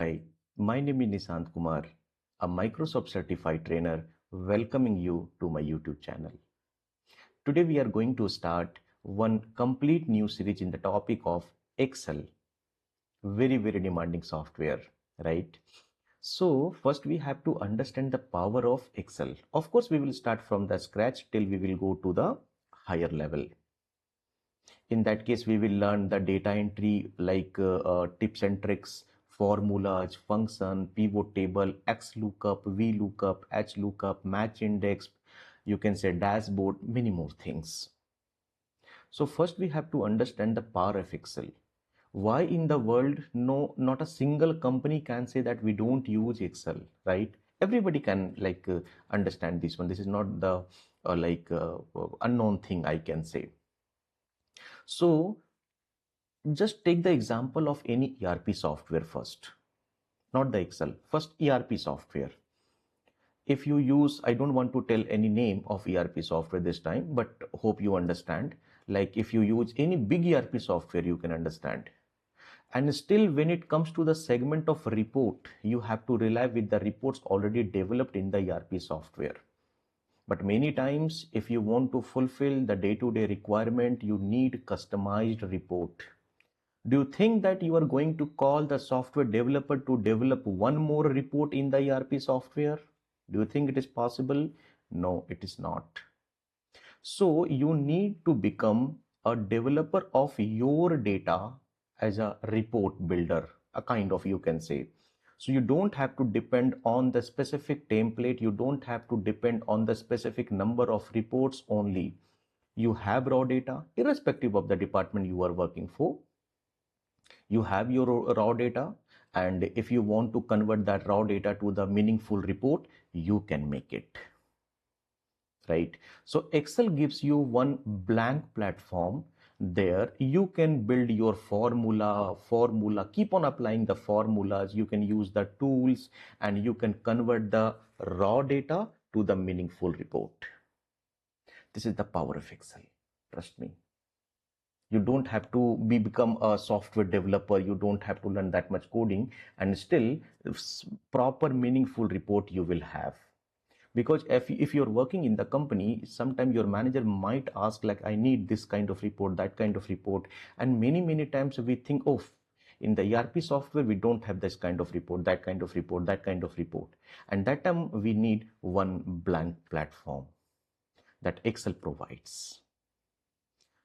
Hi, my name is Nishant Kumar, a Microsoft certified trainer, welcoming you to my YouTube channel. Today we are going to start one complete new series in the topic of Excel. Very demanding software, right? So first we have to understand the power of Excel. Of course, we will start from the scratch till we will go to the higher level. In that case, we will learn the data entry like tips and tricks, formulas, function, pivot table, X lookup, V lookup, H lookup, match index, you can say dashboard, many more things. So first we have to understand the power of Excel. Why in the world, no, not a single company can say that we don't use Excel, right? Everybody can understand this one. This is not the unknown thing, I can say. So just take the example of any ERP software first, not the Excel. First, ERP software. If you use, I don't want to tell any name of ERP software this time, but hope you understand. Like if you use any big ERP software, you can understand. And still, when it comes to the segment of report, you have to rely with the reports already developed in the ERP software. But many times, if you want to fulfill the day-to-day requirement, you need customized report. Do you think that you are going to call the software developer to develop one more report in the ERP software? Do you think it is possible? No, it is not. So you need to become a developer of your data as a report builder, a kind of, you can say. So you don't have to depend on the specific template. You don't have to depend on the specific number of reports only. You have raw data, irrespective of the department you are working for. You have your raw data, and if you want to convert that raw data to the meaningful report, you can make it, right? So Excel gives you one blank platform. There you can build your formula, keep on applying the formulas. You can use the tools and you can convert the raw data to the meaningful report. This is the power of Excel, trust me. You don't have to become a software developer. You don't have to learn that much coding, and still proper meaningful report you will have. Because if you're working in the company, sometimes your manager might ask like, I need this kind of report, that kind of report. And many times we think, oh, in the ERP software, we don't have this kind of report, that kind of report, that kind of report. And that time we need one blank platform that Excel provides.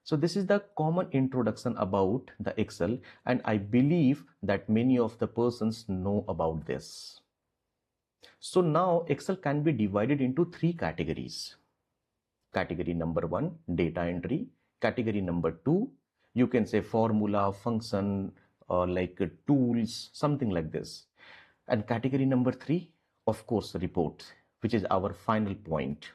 So this is the common introduction about the Excel, and I believe that many of the persons know about this. So now Excel can be divided into three categories. Category number one, data entry. Category number two, you can say formula, function, tools, something like this. And category number three, of course, reports, which is our final point.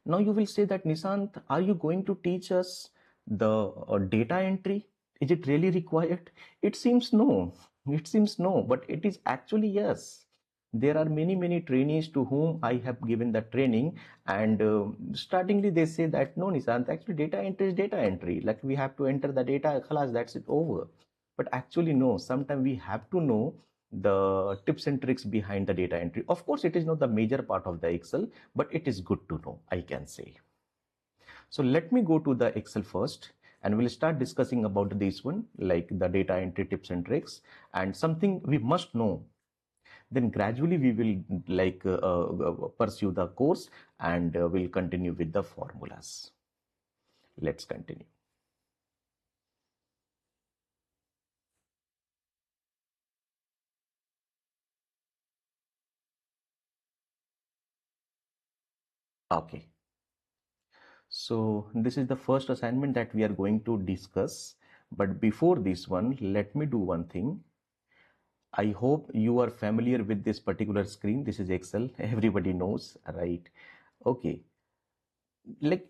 Now you will say that, Nishant, are you going to teach us the data entry? Is it really required? It seems no. It seems no, but it is actually yes. There are many trainees to whom I have given the training, and startingly they say that no, Nishant, actually data entry is data entry. Like we have to enter the data, khalas, that's it, over. But actually no, sometimes we have to know the tips and tricks behind the data entry. Of course, it is not the major part of the Excel, but it is good to know, I can say. So let me go to the Excel first, and we'll start discussing about this one, like the data entry tips and tricks, and something we must know. Then gradually we will pursue the course, and we'll continue with the formulas. Let's continue. Okay. So this is the first assignment that we are going to discuss. But before this one, let me do one thing. I hope you are familiar with this particular screen. This is Excel. Everybody knows, right? Okay. Do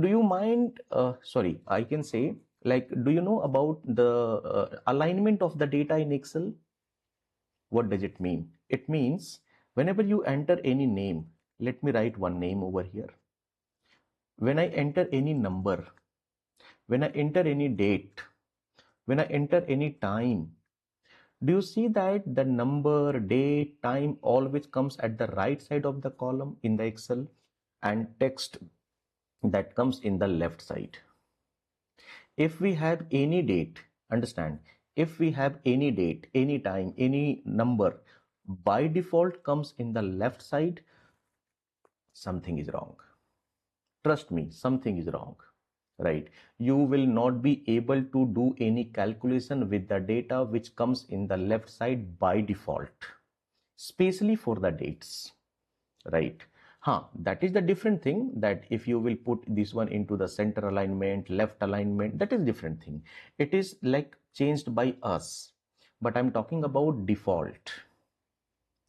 you mind? Sorry, I can say, do you know about the alignment of the data in Excel? What does it mean? It means whenever you enter any name, let me write one name over here. When I enter any number, when I enter any date, when I enter any time, Do you see that the number, date, time always comes at the right side of the column in the Excel, and text that comes in the left side? If we have any date, understand, if we have any date, any time, any number, by default comes in the left side, something is wrong. Trust me, something is wrong, right? You will not be able to do any calculation with the data which comes in the left side by default, especially for the dates, right? That is the different thing, that if you will put this one into the center alignment, left alignment, that is different thing. It is like changed by us, but I'm talking about default,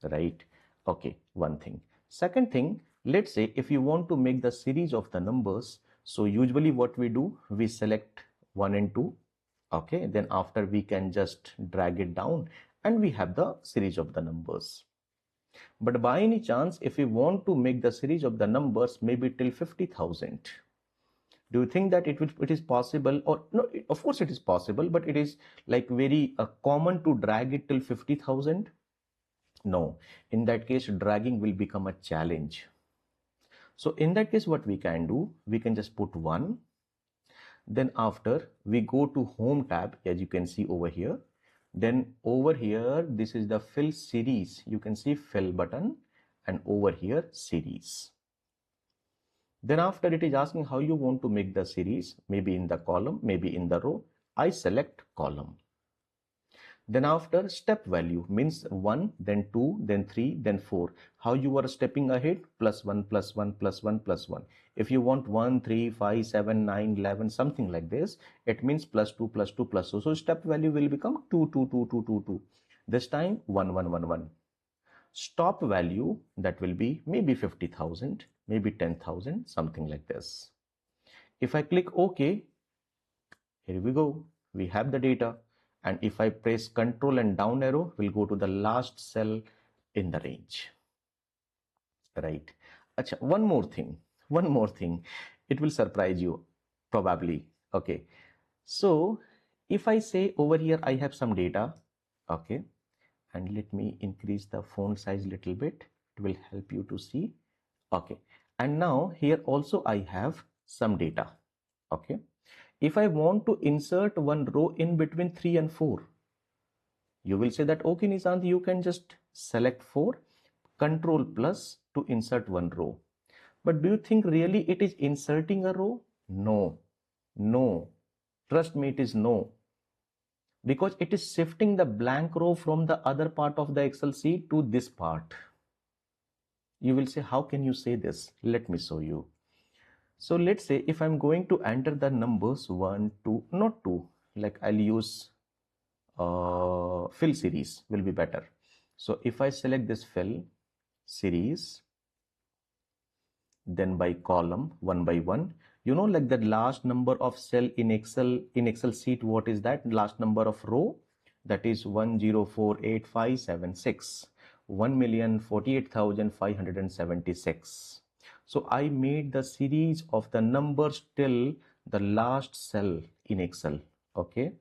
right? Okay, one thing. Second thing, let's say if you want to make the series of the numbers, so usually what we do, we select 1 and 2. Okay, then after we can just drag it down and we have the series of the numbers. But by any chance, if we want to make the series of the numbers maybe till 50,000, do you think that it is possible? Or no, of course it is possible, but it is like very common to drag it till 50,000? No, in that case, dragging will become a challenge. So in that case, what we can do, we can just put 1. Then after we go to home tab, as you can see over here. Then over here, this is the fill series. You can see fill button, and over here series. Then after it is asking how you want to make the series, maybe in the column, maybe in the row. I select column. Then after step value means 1, then 2, then 3, then 4. How you are stepping ahead? +1, +1, +1, +1. If you want 1, 3, 5, 7, 9, 11, something like this, it means +2, +2, +2. So step value will become 2, 2, 2, 2, 2, 2. This time 1, 1, 1, 1. Stop value, that will be maybe 50,000, maybe 10,000, something like this. If I click OK, here we go. We have the data. And if I press Control and down arrow, we'll go to the last cell in the range, right? Achha, one more thing. It will surprise you, probably. Okay. So if I say over here, I have some data, okay, and let me increase the font size a little bit. It will help you to see. Okay. And now here also I have some data, okay. If I want to insert one row in between 3 and 4, you will say that, okay, Nishant, you can just select 4, Control plus to insert one row. But do you think really it is inserting a row? No, no. Trust me, it is no. Because it is shifting the blank row from the other part of the Excel sheet to this part. You will say, how can you say this? Let me show you. So let's say if I'm going to enter the numbers 1, 2, not 2, like I'll use fill series will be better. So if I select this fill series, then by column 1 by 1, you know, like the last number of cell in Excel sheet, what is that last number of row? That is 1048576, 1,048,576. So I made the series of the numbers till the last cell in Excel. Okay.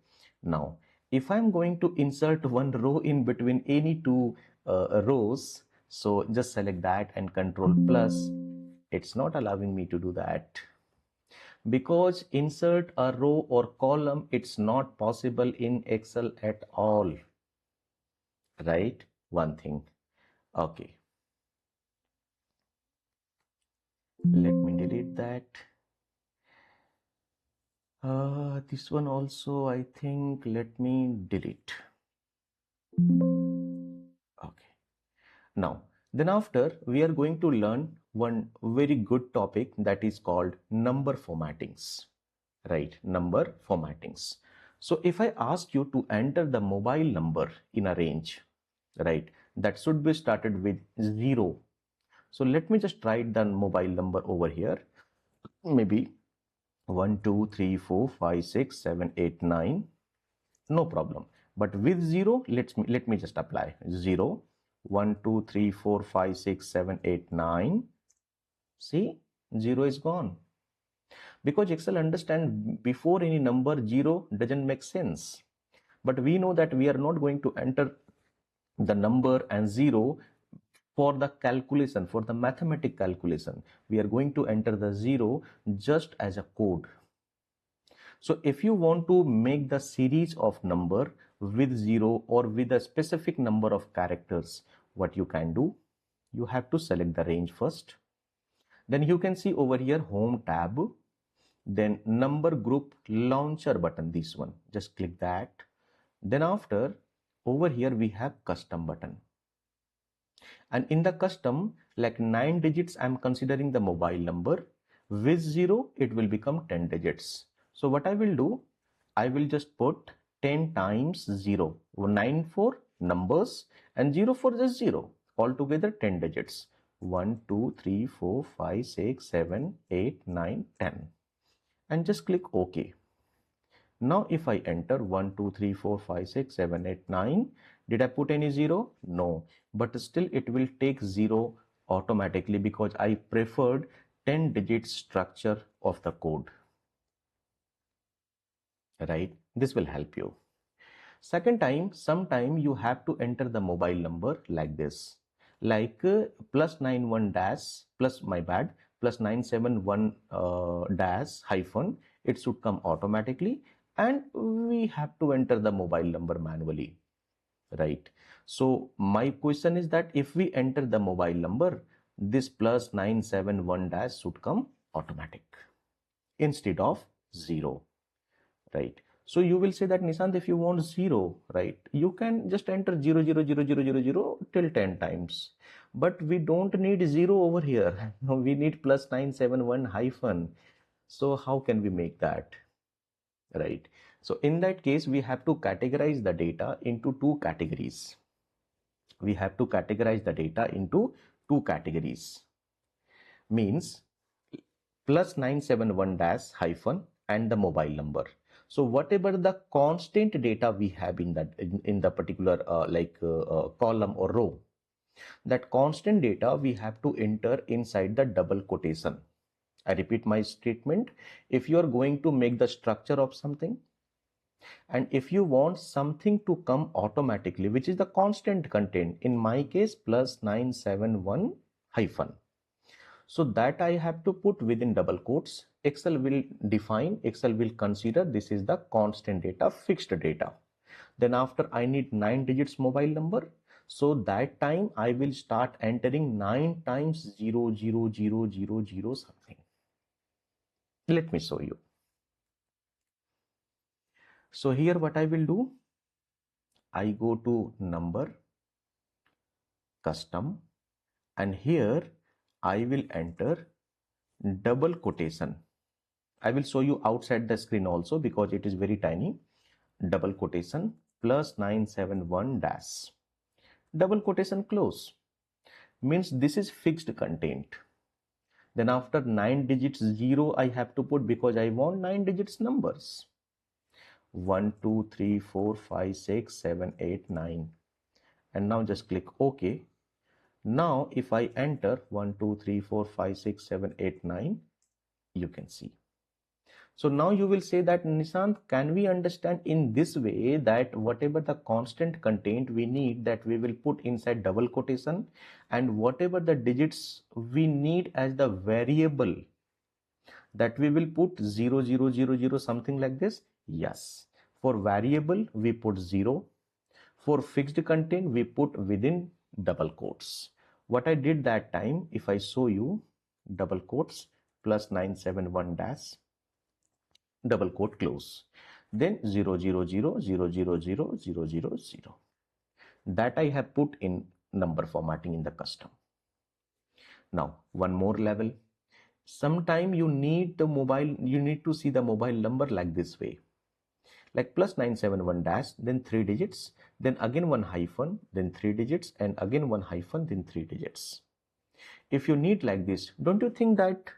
Now, if I'm going to insert one row in between any two rows, so just select that and Control plus. It's not allowing me to do that. Because insert a row or column, it's not possible in Excel at all. Right? One thing. Okay. Let me delete that. This one also, I think, let me delete. Okay. Now, then after, we are going to learn one very good topic that is called number formattings. Right? Number formattings. So if I ask you to enter the mobile number in a range, right, that should be started with 0. So let me just write the mobile number over here. Maybe 1, 2, 3, 4, 5, 6, 7, 8, 9. No problem. But with 0, let me just apply 0, 1, 2, 3, 4, 5, 6, 7, 8, 9. See, 0 is gone. Because Excel understand before any number 0 doesn't make sense. But we know that we are not going to enter the number and 0 for the calculation, for the mathematic calculation. We are going to enter the 0 just as a code. So if you want to make the series of number with 0 or with a specific number of characters, what you can do, you have to select the range first. Then you can see over here home tab, then number group launcher button, this one, just click that. Then after, over here we have custom button, and in the custom, like 9 digits, I'm considering the mobile number. With 0 it will become 10 digits. So what I will do, I will just put 10 times 0, 9 for numbers and 0 for just 0, altogether 10 digits. 1 2 3 4 5 6 7 8 9 10, and just click OK. Now if I enter 1 2 3 4 5 6 7 8 9, did I put any 0? No, but still it will take 0 automatically because I preferred 10 digit structure of the code, right? This will help you. Second time, sometime you have to enter the mobile number like this, like plus 91 dash plus, my bad, plus 971 dash hyphen, it should come automatically, and we have to enter the mobile number manually, right? So my question is that if we enter the mobile number, this plus 971 dash should come automatic instead of 0, right? So you will say that, Nishant, if you want 0, right, you can just enter 0 0 0 0 0 0 till 10 times. But we don't need 0 over here. We need plus 971 hyphen. So how can we make that, right? So in that case, we have to categorize the data into two categories. We have to categorize the data into two categories. Means plus 971 dash hyphen and the mobile number. So whatever the constant data we have in that in the particular column or row, that constant data we have to enter inside the double quotation. I repeat my statement. If you are going to make the structure of something, and if you want something to come automatically, which is the constant content, in my case plus 971 hyphen, so that I have to put within double quotes. Excel will define, Excel will consider this is the constant data, fixed data. Then after, I need 9 digits mobile number. So that time I will start entering 9 times 0 0 0 0 0 something. Let me show you. So here what I will do, I go to number, custom, and here I will enter double quotation. I will show you outside the screen also because it is very tiny. Double quotation plus 971 dash. Double quotation close. Means this is fixed content. Then after 9 digits 0 I have to put because I want 9 digits numbers. 1 2 3 4 5 6 7 8 9. And now just click OK. Now if I enter 1 2 3 4 5 6 7 8 9, you can see. So now you will say that, Nishant, can we understand in this way that whatever the constant content we need, that we will put inside double quotation, and whatever the digits we need as the variable, that we will put 0 0 0 0 something like this? Yes. For variable we put 0. For fixed content we put within double quotes. What I did that time, if I show you, double quotes plus 971 dash, double quote close, then 0 0 0 0 0 0 0 0 0. That I have put in number formatting in the custom. Now one more level. Sometime you need to see the mobile number like this way, like plus 971 dash, then 3 digits, then again one hyphen, then 3 digits, and again one hyphen, then 3 digits. If you need like this, don't you think that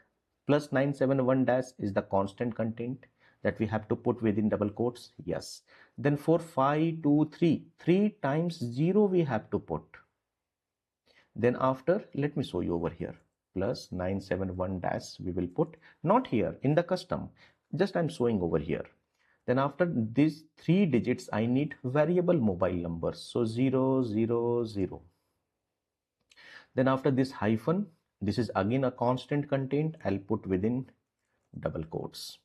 plus 971 dash is the constant content that we have to put within double quotes? Yes. Then for 5 2 3, 3 times 0 we have to put. Then after, let me show you over here, plus 971 dash we will put, not here in the custom, just I'm showing over here. Then after these 3 digits, I need variable mobile numbers. So 000. Then after this hyphen, this is again a constant content. I'll put within double quotes.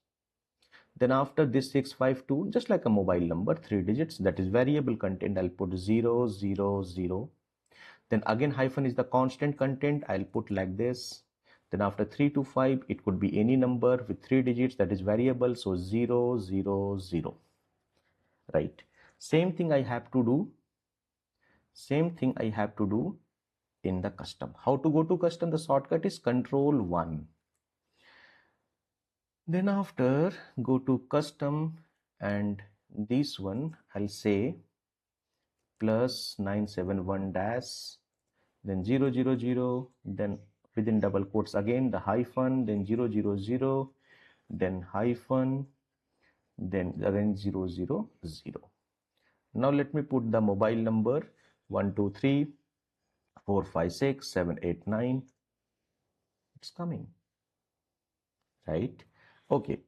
Then after this 652, just like a mobile number, 3 digits, that is variable content. I'll put 000. Then again hyphen is the constant content. I'll put like this. Then after 325, it could be any number with 3 digits, that is variable. So 000. Right. Same thing I have to do. Same thing I have to do in the custom. How to go to custom? The shortcut is Control 1. Then after go to custom, and this one I'll say plus 971 dash, then 000, then within double quotes again the hyphen, then 000, then hyphen, then again 000. Now let me put the mobile number 123456789. It's coming, right? Okay.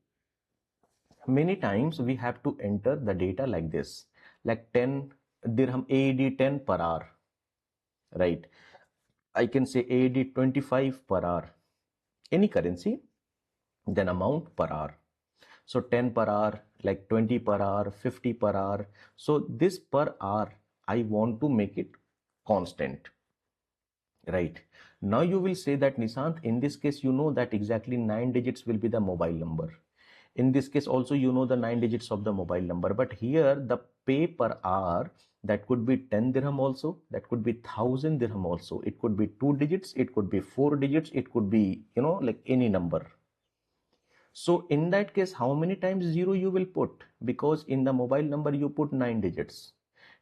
Many times we have to enter the data like this, like 10 dirham AED 10 per hour, right? I can say AED 25 per hour, any currency, then amount per hour. So 10 per hour, like 20 per hour, 50 per hour. So this per hour, I want to make it constant, right? Now you will say that, Nishant, in this case, you know that exactly 9 digits will be the mobile number. In this case also, you know the 9 digits of the mobile number, but here the pay per hour, that could be 10 dirham also, that could be 1000 dirham also, it could be 2 digits, it could be 4 digits, it could be, like any number. So in that case, how many times 0 you will put? Because in the mobile number you put 9 digits.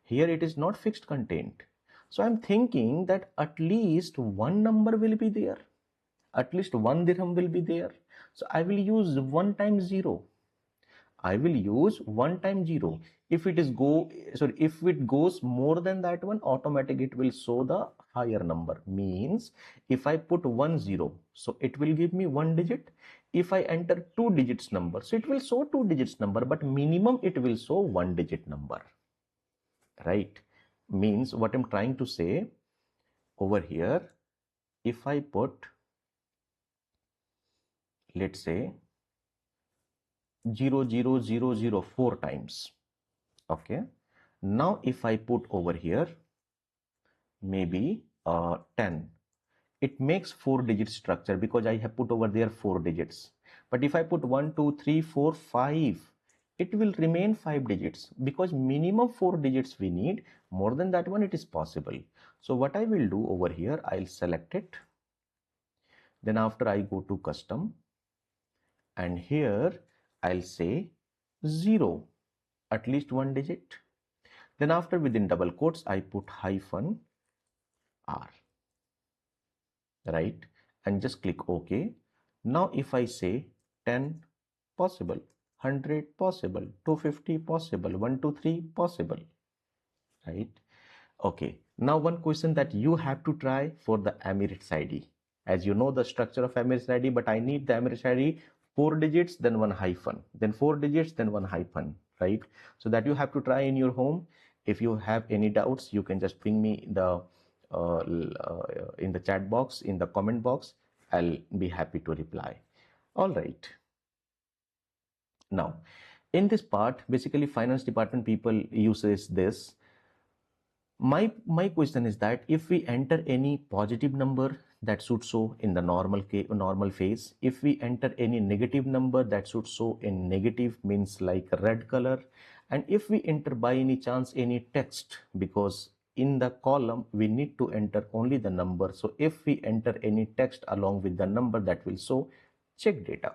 Here it is not fixed content. So I'm thinking that at least one number will be there. At least 1 dirham will be there. So I will use 1 times 0. I will use 1 times 0. If it goes more than that one, automatically it will show the higher number. Means if I put 10, so it will give me 1 digit. If I enter 2 digits number, so it will show 2 digits number, but minimum it will show 1 digit number, right? Means what I'm trying to say over here, if I put, let's say 00004 times, okay, now if I put over here maybe 10, it makes 4-digit structure because I have put over there 4 digits. But if I put 1 2 3 4 5, it will remain 5 digits because minimum 4 digits we need. More than that one, it is possible. So what I will do over here, I'll select it. Then after I go to custom, and here I'll say 0, at least 1 digit. Then after within double quotes, I put hyphen R, right? And just click OK. Now if I say 10 possible, 100 possible, 250 possible, 123 possible, right? Okay. Now one question that you have to try for the Emirates ID. As you know the structure of Emirates ID, but I need the Emirates ID 4 digits, then 1 hyphen, then 4 digits, then 1 hyphen, right? So that you have to try in your home. If you have any doubts, you can just ping me in the chat box, in the comment box. I'll be happy to reply. All right. Now, in this part, basically finance department people uses this. My question is that if we enter any positive number, that should show in the normal phase. If we enter any negative number, that should show in negative, means like red color. And if we enter by any chance any text, because in the column we need to enter only the number, so if we enter any text along with the number, that will show check data,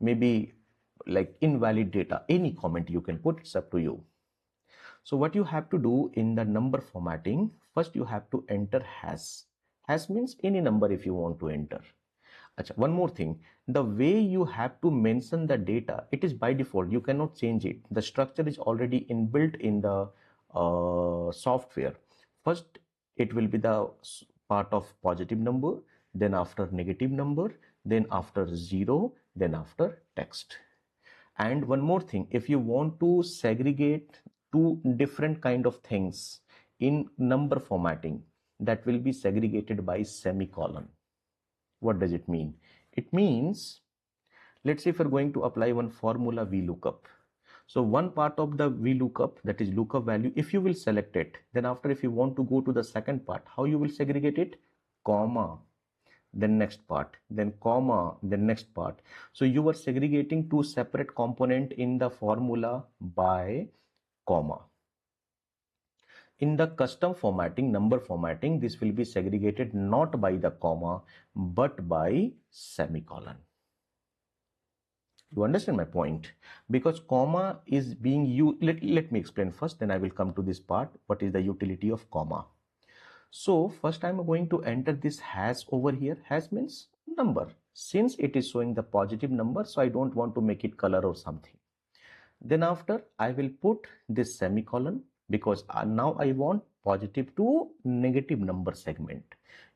maybe like invalid data, any comment you can put, it's up to you. So what you have to do in the number formatting, first you have to enter hash. Hash means any number if you want to enter. Achha, one more thing, the way you have to mention the data, it is by default, you cannot change it. The structure is already inbuilt in the software. First it will be the part of positive number, then after negative number, then after 0, then after text. And one more thing, if you want to segregate two different kind of things in number formatting, that will be segregated by semicolon. What does it mean? It means, let's say if you're going to apply one formula VLOOKUP. So one part of the VLOOKUP, that is lookup value, if you will select it, then after if you want to go to the second part, how you will segregate it? Comma, then next part, then comma, then next part. So you are segregating two separate component in the formula by comma. In the custom formatting, number formatting, this will be segregated not by the comma, but by semicolon. You understand my point? Because comma is being used. Let me explain first, then I will come to this part. What is the utility of comma? So first I'm going to enter this hash over here. Hash means number. Since it is showing the positive number, so I don't want to make it color or something. Then after I will put this semicolon, because now I want positive to negative number segment.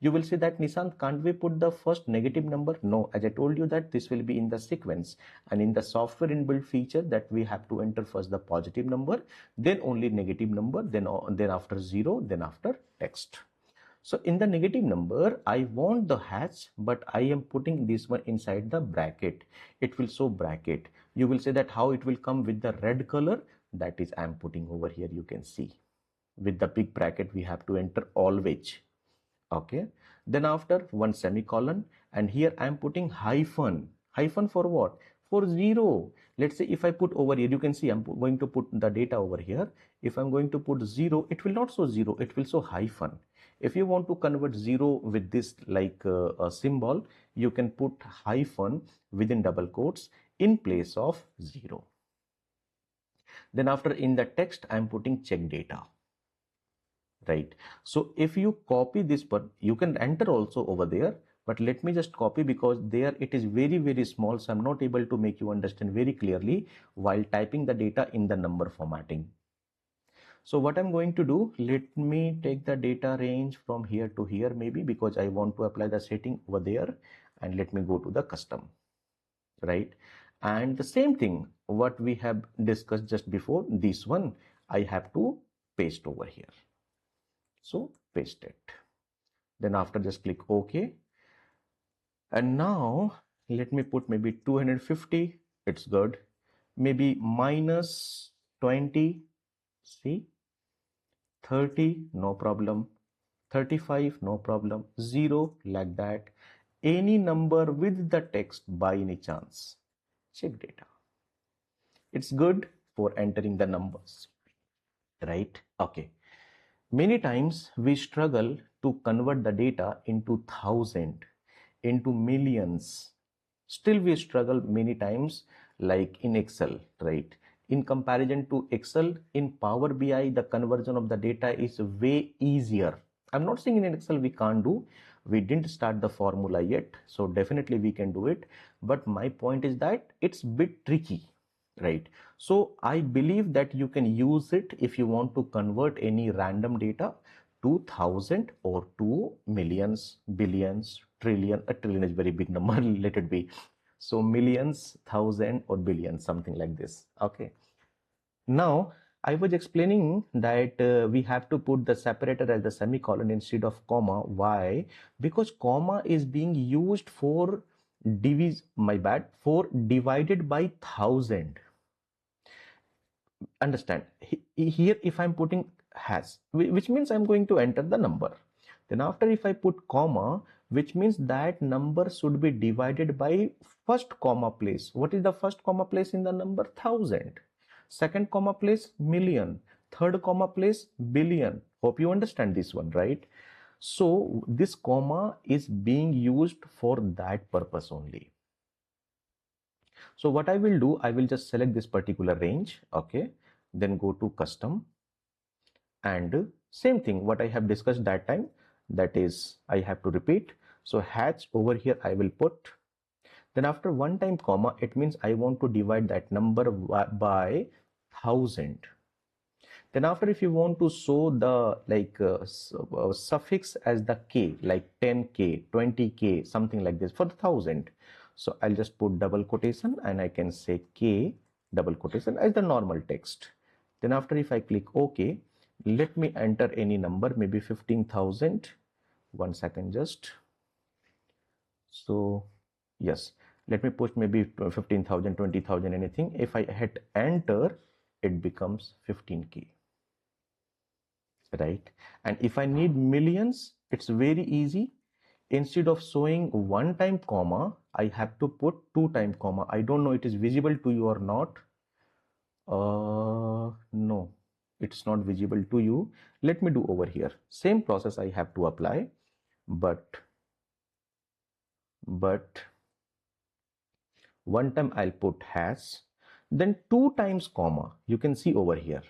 You will say that, Nishant, can't we put the first negative number? No, as I told you that this will be in the sequence, and in the software inbuilt feature that we have to enter first the positive number, then only negative number, then after 0, then after text. So in the negative number, I want the hash, but I am putting this one inside the bracket. It will show bracket. You will say that how it will come with the red color. That is I am putting over here. You can see with the big bracket we have to enter always. Okay. Then after one semicolon, and here I am putting hyphen. Hyphen for what? For 0. Let's say if I put over here, you can see I'm going to put the data over here. If I'm going to put 0, it will not show 0. It will show hyphen. If you want to convert 0 with this like a symbol, you can put hyphen within double quotes in place of 0. Then after in the text, I'm putting check data. Right. So if you copy this, but you can enter also over there, but let me just copy, because there it is very, very small. So I'm not able to make you understand very clearly while typing the data in the number formatting. So what I'm going to do, let me take the data range from here to here, maybe, because I want to apply the setting over there, and let me go to the custom, right? And the same thing, what we have discussed just before, this one, I have to paste over here. So paste it. Then after just click OK. And now let me put maybe 250. It's good. Maybe minus 20. See, 30, no problem. 35, no problem. 0, like that. Any number with the text by any chance. Check data. It's good for entering the numbers, right? Okay. Many times we struggle to convert the data into thousand, into millions. Still we struggle many times, like in Excel, right? In comparison to Excel, in Power BI, the conversion of the data is way easier. I'm not saying in Excel we can't do. We didn't start the formula yet, so definitely we can do it. But my point is that it's a bit tricky, right? So I believe that you can use it if you want to convert any random data to thousand or to millions, billions, trillion. A trillion is very big number, let it be. So millions, thousand or billion, something like this. Okay. Now I was explaining that we have to put the separator as the semicolon instead of comma. Why? Because comma is being used for for divided by thousand. Understand, here if I'm putting hash, which means I'm going to enter the number, then after if I put comma, which means that number should be divided by first comma place. What is the first comma place in the number? 1000. Second comma place, million. Third comma place, billion. Hope you understand this one, right? So this comma is being used for that purpose only. So what I will do, I will just select this particular range. Okay. Then go to custom, and same thing what I have discussed that time, that is I have to repeat. So hatch over here I will put, then after one time comma, it means I want to divide that number by 1000. Then after if you want to show the like suffix as the k, like 10k, 20k, something like this for the 1000. So I'll just put double quotation and I can say k double quotation as the normal text. Then after, if I click OK, let me enter any number, maybe 15,000. 1 second just. So yes, let me push maybe 15,000, 20,000, anything. If I hit enter, it becomes 15K, right? And if I need millions, it's very easy. Instead of showing 1 time comma, I have to put 2 time comma. I don't know it is visible to you or not. No, it's not visible to you. Let me do over here. Same process I have to apply, but 1 time I'll put hash, then 2 times comma. You can see over here,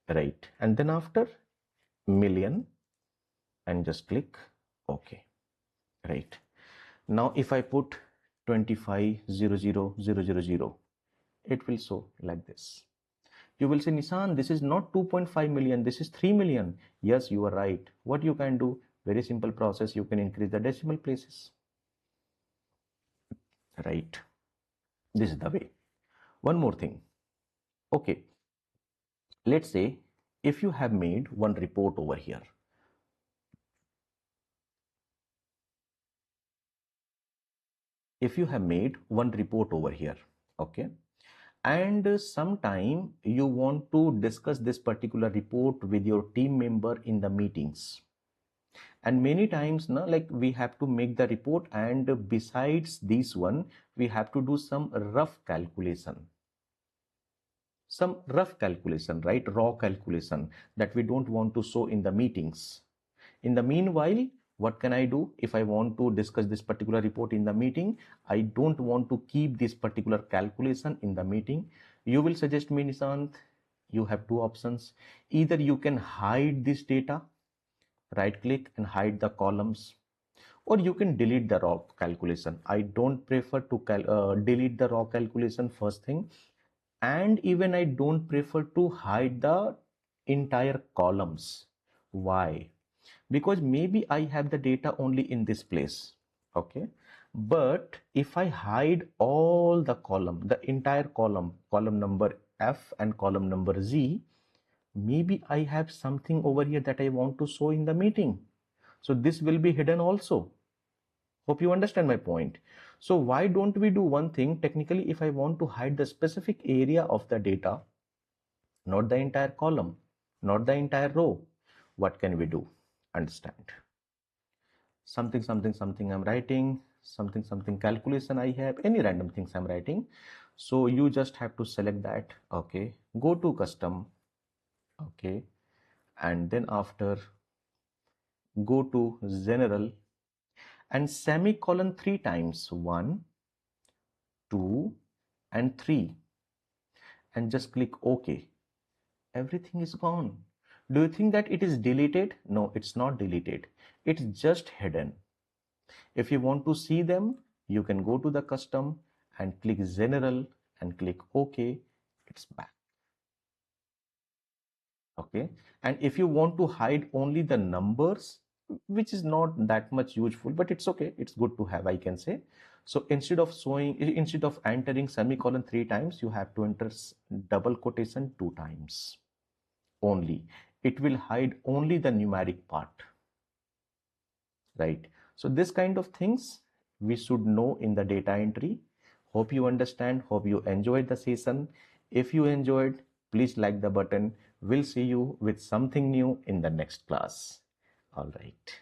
right? And then after million, and just click OK, right? Now if I put 25,000,000, it will show like this. You will say, Nishan, this is not 2.5 million, this is 3 million. Yes, you are right. What you can do? Very simple process. You can increase the decimal places, right? This is the way. One more thing. Okay, let's say if you have made one report over here, okay, and sometime you want to discuss this particular report with your team member in the meetings, and many times now, like, we have to make the report, and besides this one we have to do some rough calculation, right? Raw calculation that we don't want to show in the meetings. In the meanwhile, what can I do? If I want to discuss this particular report in the meeting, I don't want to keep this particular calculation in the meeting. You will suggest me, Nishant, you have two options. Either you can hide this data, right click and hide the columns, or you can delete the raw calculation. I don't prefer to delete the raw calculation first thing, and even I don't prefer to hide the entire columns. Why? Because maybe I have the data only in this place, okay, but if I hide all the column, the entire column number F and column number Z, maybe I have something over here that I want to show in the meeting, so this will be hidden also. Hope you understand my point. So why don't we do one thing? Technically, if I want to hide the specific area of the data, not the entire column, not the entire row, what can we do? Understand. Something I'm writing, something calculation I have, any random things I'm writing. So you just have to select that, okay, go to custom, okay, and then after go to general and semicolon 3 times, 1, 2 and 3, and just click OK. Everything is gone. Do you think that it is deleted? No, it's not deleted. It's just hidden. If you want to see them, you can go to the custom and click general and click OK. It's back. Okay. And if you want to hide only the numbers, which is not that much useful, but it's okay, it's good to have, I can say. So instead of entering semicolon 3 times, you have to enter double quotation 2 times only. It will hide only the numeric part, right? So this kind of things we should know in the data entry. Hope you understand. Hope you enjoyed the session. If you enjoyed, please like the button. We'll see you with something new in the next class. All right.